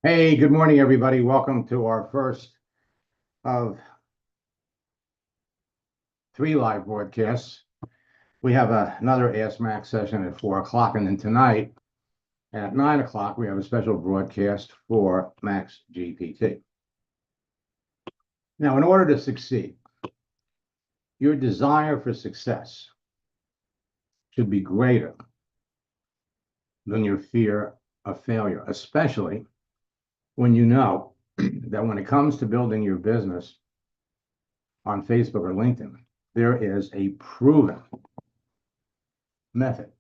Hey, good morning, everybody. Welcome to our first of 3 live broadcasts. We have another Ask Max session at 4 o'clock, and then tonight at 9 o'clock, we have a special broadcast for Max GPT. Now, in order to succeed, your desire for success should be greater than your fear of failure, especially when you know that when it comes to building your business on Facebook or LinkedIn, there is a proven method.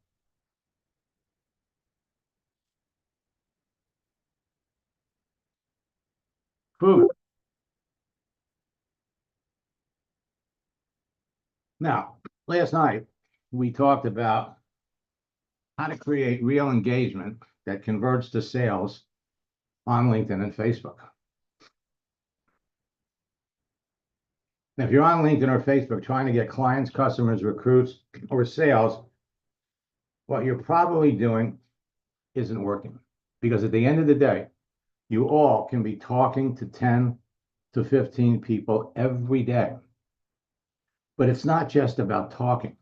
Proven. Now, last night we talked about how to create real engagement that converts to sales on LinkedIn and Facebook. Now, if you're on LinkedIn or Facebook trying to get clients, customers, recruits, or sales, what you're probably doing isn't working. Because at the end of the day, you all can be talking to 10 to 15 people every day. But it's not just about talking.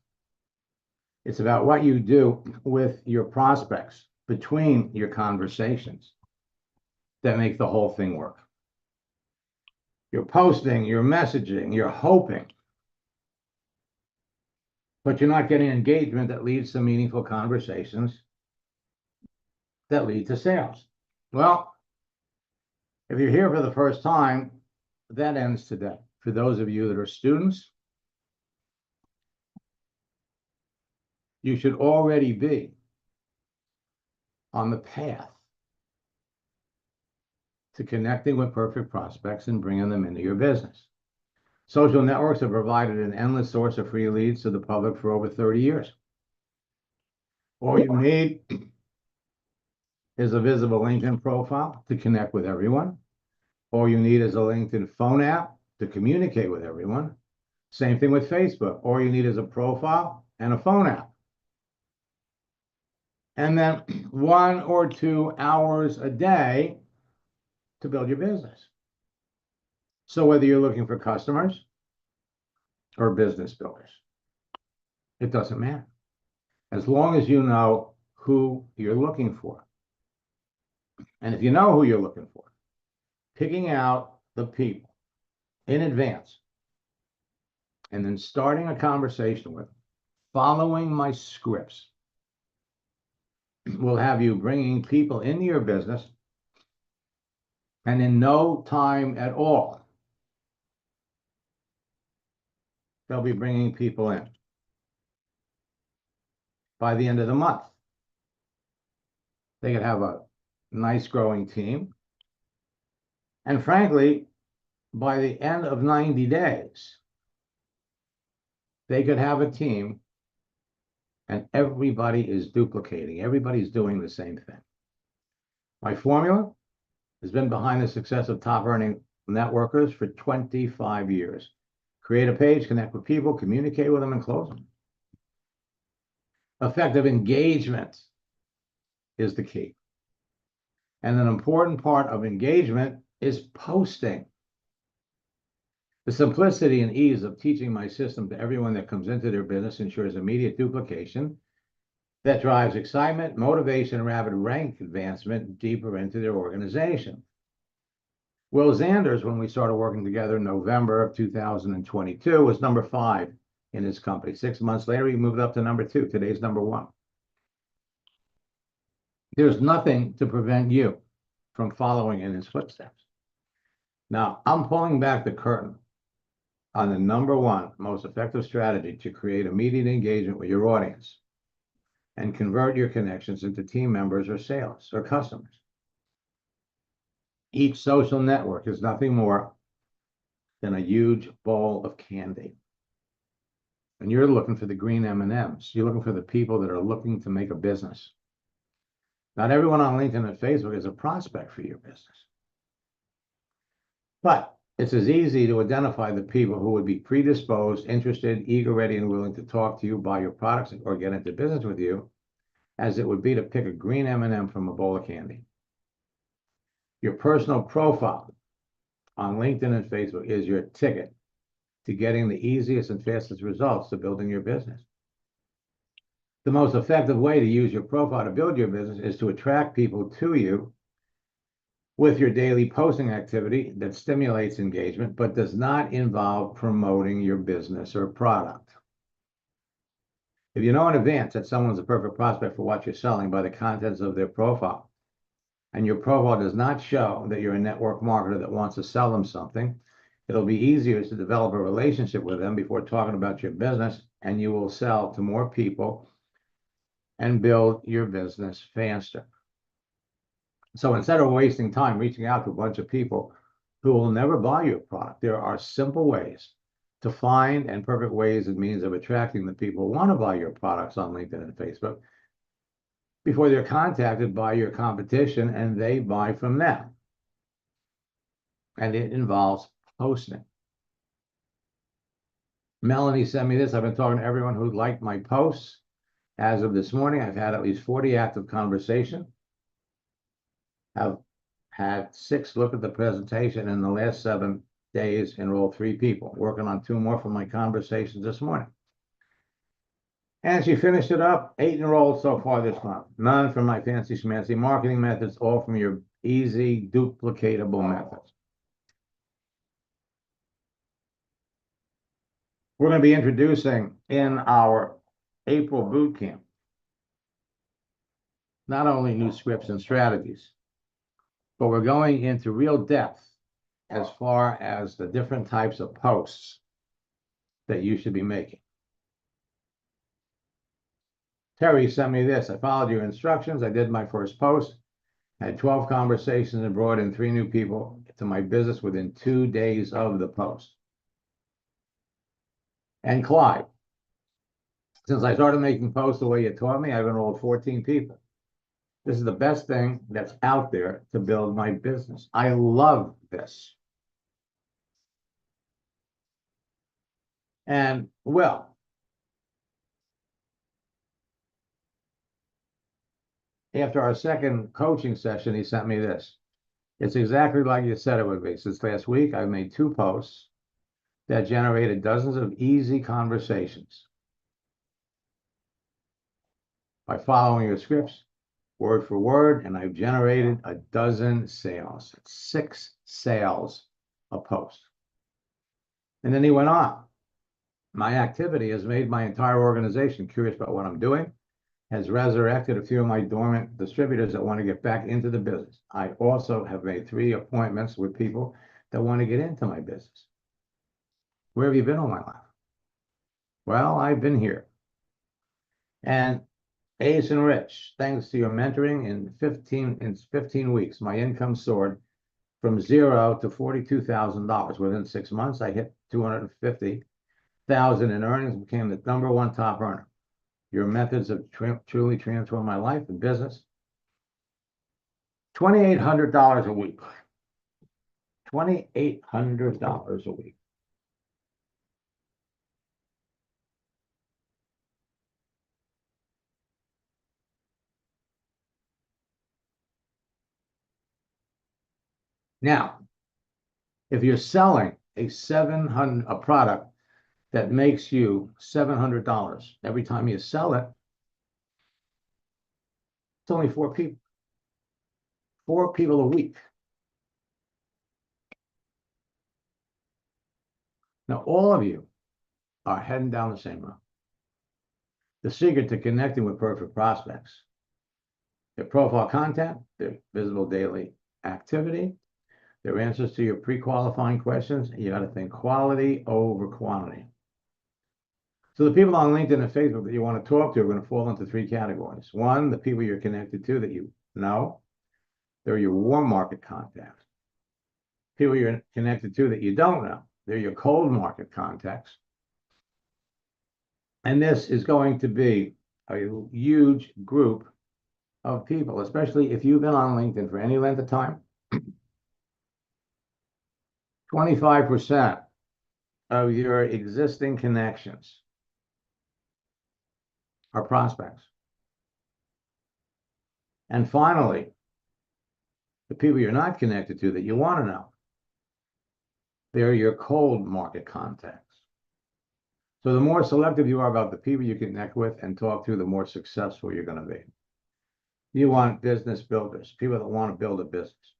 It's about what you do with your prospects between your conversations that make the whole thing work. You're posting, you're messaging, you're hoping, but you're not getting engagement that leads to meaningful conversations that lead to sales. Well, if you're here for the first time, that ends today. For those of you that are students, you should already be on the path to connecting with perfect prospects and bringing them into your business. Social networks have provided an endless source of free leads to the public for over 30 years. All you need is a visible LinkedIn profile to connect with everyone. All you need is a LinkedIn phone app to communicate with everyone. Same thing with Facebook. All you need is a profile and a phone app. And then 1 or 2 hours a day to build your business. So whether you're looking for customers or business builders, it doesn't matter. As long as you know who you're looking for. And if you know who you're looking for, picking out the people in advance and then starting a conversation with them, following my scripts, will have you bringing people into your business, and in no time at all, they'll be bringing people in. By the end of the month, they could have a nice growing team. And frankly, by the end of 90 days, they could have a team and everybody is duplicating. Everybody's doing the same thing. My formula has been behind the success of top earning networkers for 25 years. Create a page, connect with people, communicate with them, and close them. Effective engagement is the key. And an important part of engagement is posting. The simplicity and ease of teaching my system to everyone that comes into their business ensures immediate duplication that drives excitement, motivation, and rapid rank advancement deeper into their organization. Will Zanders, when we started working together in November of 2022, was number 5 in his company. 6 months later, he moved up to number 2. Today's number 1. There's nothing to prevent you from following in his footsteps. Now, I'm pulling back the curtain on the number 1 most effective strategy to create immediate engagement with your audience and convert your connections into team members or sales or customers. Each social network is nothing more than a huge bowl of candy. And you're looking for the green M&Ms. You're looking for the people that are looking to make a business. Not everyone on LinkedIn and Facebook is a prospect for your business. But it's as easy to identify the people who would be predisposed, interested, eager, ready, and willing to talk to you, buy your products, or get into business with you, as it would be to pick a green M&M from a bowl of candy. Your personal profile on LinkedIn and Facebook is your ticket to getting the easiest and fastest results to building your business. The most effective way to use your profile to build your business is to attract people to you with your daily posting activity that stimulates engagement, but does not involve promoting your business or product. If you know in advance that someone's a perfect prospect for what you're selling by the contents of their profile, and your profile does not show that you're a network marketer that wants to sell them something, it'll be easier to develop a relationship with them before talking about your business, and you will sell to more people and build your business faster. So instead of wasting time reaching out to a bunch of people who will never buy your product, there are simple ways to find and perfect ways and means of attracting the people who want to buy your products on LinkedIn and Facebook before they're contacted by your competition and they buy from them. And it involves posting. Melanie sent me this. I've been talking to everyone who liked my posts. As of this morning, I've had at least 40 active conversations. I've had 6 look at the presentation in the last 7 days, enrolled 3 people, working on 2 more from my conversations this morning. And she finished it up, 8 enrolled so far this month. None from my fancy schmancy marketing methods, all from your easy, duplicatable methods. We're going to be introducing in our April boot camp not only new scripts and strategies, but we're going into real depth as far as the different types of posts that you should be making. Terry sent me this. I followed your instructions. I did my first post, had 12 conversations and brought in 3 new people to my business within 2 days of the post. And Clyde, since I started making posts the way you taught me, I've enrolled 14 people. This is the best thing that's out there to build my business. I love this. And well, after our second coaching session, he sent me this. It's exactly like you said it would be. Since last week, I've made 2 posts that generated dozens of easy conversations by following your scripts, word for word, and I've generated a dozen sales. 6 sales a post. And then he went on. My activity has made my entire organization curious about what I'm doing, has resurrected a few of my dormant distributors that want to get back into the business. I also have made 3 appointments with people that want to get into my business. Where have you been all my life? Well, I've been here. And Ace and Rich, thanks to your mentoring in 15 weeks, my income soared from $0 to $42,000. Within 6 months, I hit $250,000 in earnings, became the #1 top earner. Your methods have truly transformed my life and business. $2,800 a week. $2,800 a week. Now, if you're selling a product that makes you $700 every time you sell it, it's only 4 people. 4 people a week. Now, all of you are heading down the same road. The secret to connecting with perfect prospects, their profile content, their visible daily activity, their answers to your pre-qualifying questions. You got to think quality over quantity. So the people on LinkedIn and Facebook that you want to talk to are going to fall into 3 categories. 1, the people you're connected to that you know. They're your warm market contacts. People you're connected to that you don't know. They're your cold market contacts. And this is going to be a huge group of people, especially if you've been on LinkedIn for any length of time. 25% of your existing connections are prospects. And finally, The people you're not connected to that you want to know, they're your cold market contacts. So the more selective you are about the people you connect with and talk to, the more successful you're going to be. You want business builders, people that want to build a business.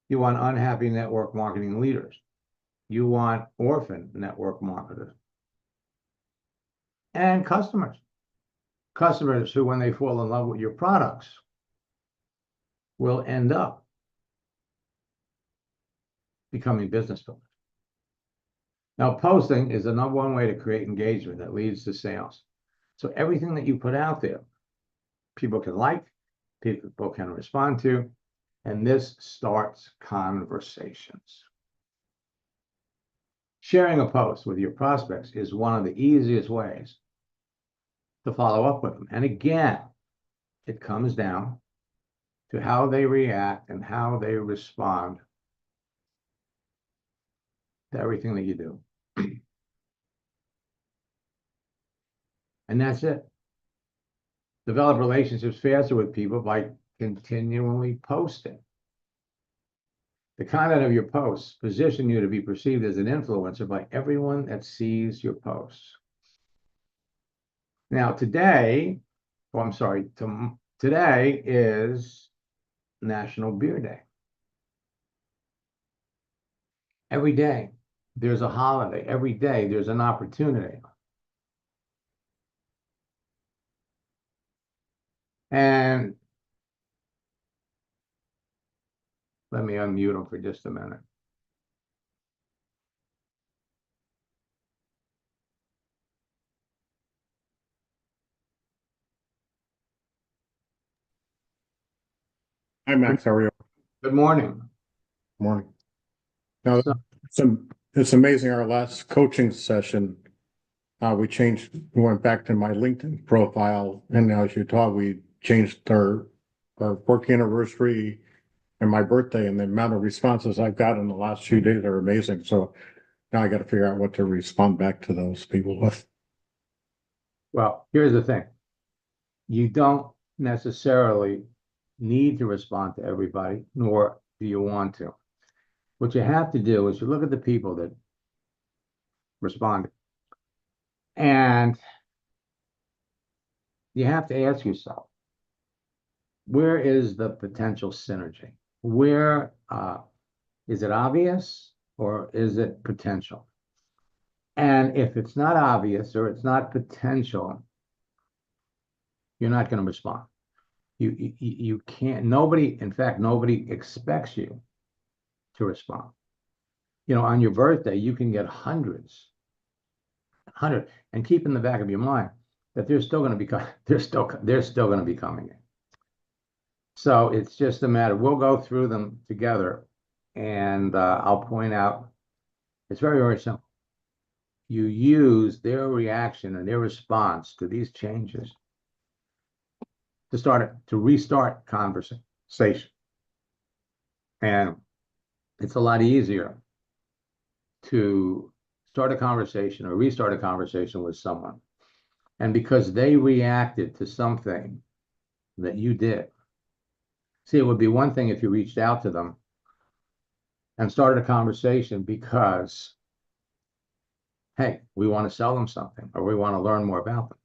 You want unhappy network marketing leaders. You want orphan network marketers. And customers. Customers who, when they fall in love with your products, will end up becoming business builders. Now, posting is the number one way to create engagement that leads to sales. So everything that you put out there, people can like, people can respond to, and this starts conversations. Sharing a post with your prospects is one of the easiest ways to follow up with them. And again, it comes down to how they react and how they respond to everything that you do. And that's it. Develop relationships faster with people by continually posting. The content of your posts position you to be perceived as an influencer by everyone that sees your posts. Now, today is National Beer Day. Every day there's a holiday. Every day there's an opportunity. And let me unmute them for just a minute. Hi, Max. How are you? Good morning. Morning. Now, So, it's amazing. Our last coaching session, we went back to my LinkedIn profile, and as you taught, we changed our work anniversary and my birthday, and the amount of responses I've got in the last few days are amazing. So now I got to figure out what to respond back to those people with. well, here's the thing. You don't necessarily need to respond to everybody, nor do you want to. What you have to do is you look at the people that responded, and you have to ask yourself, where is the potential synergy? Where is it obvious or is it potential? And if it's not obvious or it's not potential, you're not going to respond. You can't, nobody expects you to respond. You know, on your birthday, you can get hundreds, and keep in the back of your mind that they're still going to be coming in. So it's just a matter, we'll go through them together, and I'll point out, it's very, very simple. You use their reaction and their response to these changes to restart conversation. And it's a lot easier to start a conversation or restart a conversation with someone. And because they reacted to something that you did. See, it would be one thing if you reached out to them and started a conversation because, hey, we want to sell them something or we want to learn more about them.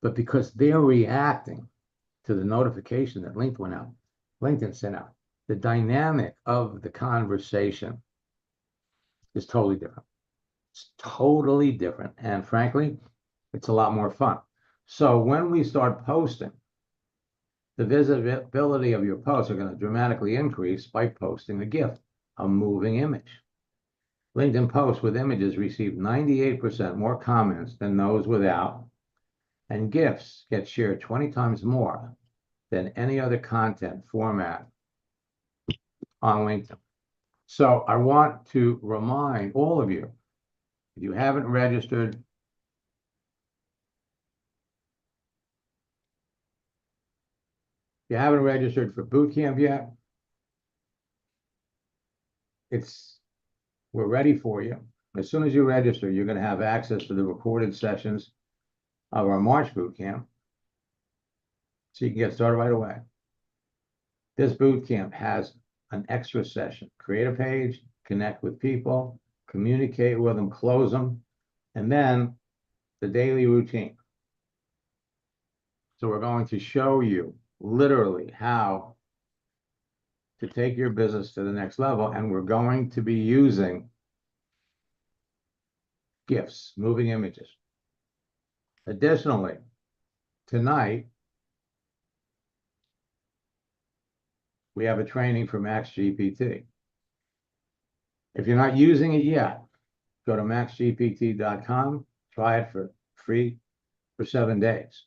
But because they're reacting to the notification that LinkedIn sent out, the dynamic of the conversation is totally different. It's totally different. And frankly, it's a lot more fun. So when we start posting, the visibility of your posts are going to dramatically increase by posting a GIF, a moving image. LinkedIn posts with images receive 98% more comments than those without, and GIFs get shared 20 times more than any other content format on LinkedIn. So I want to remind all of you, if you haven't registered, for boot camp yet, we're ready for you. As soon as you register, you're going to have access to the recorded sessions of our March boot camp, so you can get started right away. This boot camp has an extra session. Create a page, connect with people, communicate with them, close them, and then the daily routine. So we're going to show you literally how to take your business to the next level, and we're going to be using GIFs, moving images. Additionally, tonight, we have a training for Max GPT. If you're not using it yet, go to maxgpt.com, try it for free for 7 days.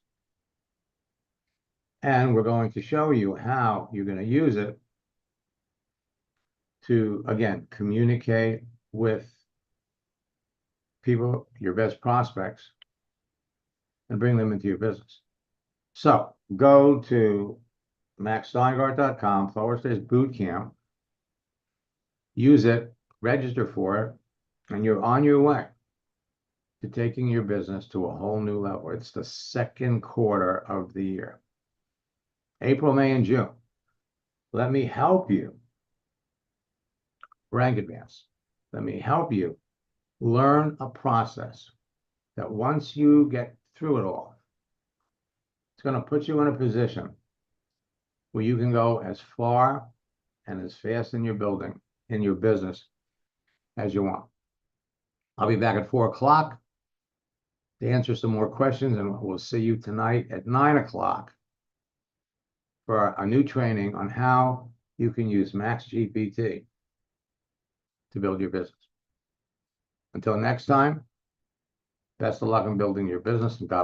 And we're going to show you how you're going to use it to, again, communicate with people, your best prospects, and bring them into your business. So go to maxsteingart.com/bootcamp, use it, register for it, and you're on your way to taking your business to a whole new level. It's the second quarter of the year. April, May, and June. Let me help you rank advance. Let me help you learn a process that once you get through it all, it's going to put you in a position where you can go as far and as fast in your business as you want. I'll be back at 4 o'clock to answer some more questions, and we'll see you tonight at 9 o'clock for a new training on how you can use Max GPT to build your business. Until next time, best of luck in building your business, and God